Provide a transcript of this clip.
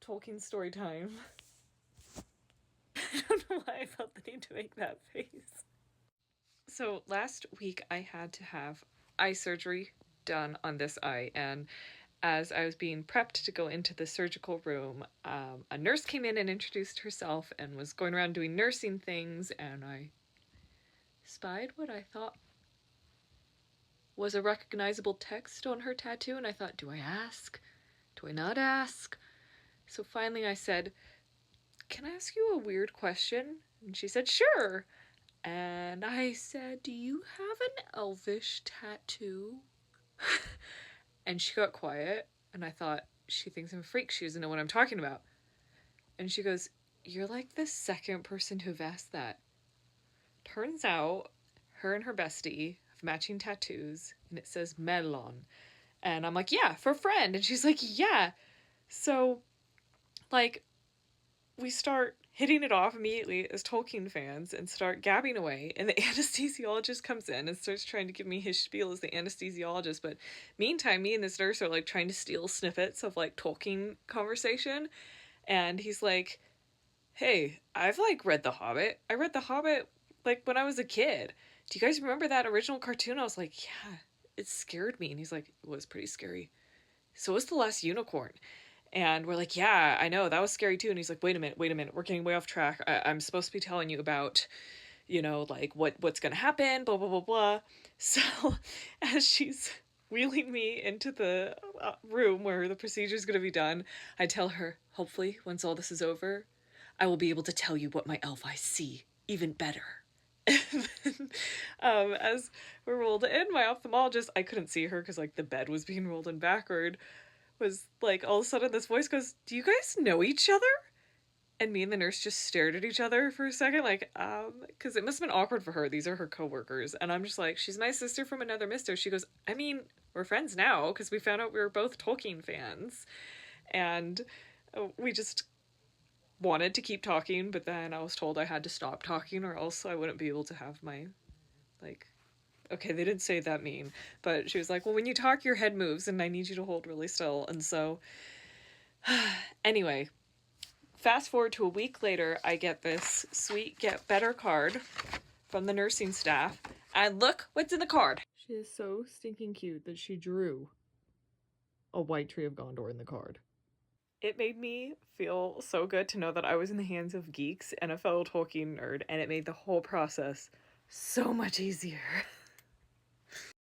Tolkien story time. I don't know why I felt the need to make that face. So last week I had to have eye surgery done on this eye, and as I was being prepped to go into the surgical room, a nurse came in and introduced herself and was going around doing nursing things, and I spied what I thought was a recognizable text on her tattoo, and I thought, do I ask? Do I not ask? So finally I said, can I ask you a weird question? And she said, sure. And I said, do you have an elvish tattoo? And she got quiet, and I thought, she thinks I'm a freak. She doesn't know what I'm talking about. And she goes, you're like the second person to have asked that. Turns out, her and her bestie have matching tattoos, and it says Melon. And I'm like, yeah, for friend. And she's like, yeah. So, like, we start hitting it off immediately as Tolkien fans and start gabbing away. And the anesthesiologist comes in and starts trying to give me his spiel as the anesthesiologist. But meantime, me and this nurse are like trying to steal snippets of like Tolkien conversation. And he's like, hey, I've like read The Hobbit. I read The Hobbit like when I was a kid. Do you guys remember that original cartoon? I was like, yeah, it scared me. And he's like, it was pretty scary. So was The Last Unicorn. And we're like, yeah, I know, that was scary too. And he's like, wait a minute, we're getting way off track. I'm supposed to be telling you about, you know, like what's gonna happen, blah, blah, blah, blah. So as she's wheeling me into the room where the procedure is gonna be done, I tell her, hopefully, once all this is over, I will be able to tell you what my elf eyes see even better. And then, as we're rolled in, my ophthalmologist, I couldn't see her because like the bed was being rolled in backward, was like, all of a sudden this voice goes, do you guys know each other? And me and the nurse just stared at each other for a second, like, because it must have been awkward for her. These are her coworkers. And I'm just like, she's my sister from another mister. She goes, I mean, we're friends now because we found out we were both Tolkien fans. And we just wanted to keep talking, but then I was told I had to stop talking or else I wouldn't be able to have my, like, okay, they didn't say that mean, but she was like, well, when you talk, your head moves and I need you to hold really still. And so, anyway, fast forward to a week later, I get this sweet Get Better card from the nursing staff, and look what's in the card. She is so stinking cute that she drew a white tree of Gondor in the card. It made me feel so good to know that I was in the hands of geeks and a fellow Tolkien nerd, and it made the whole process so much easier.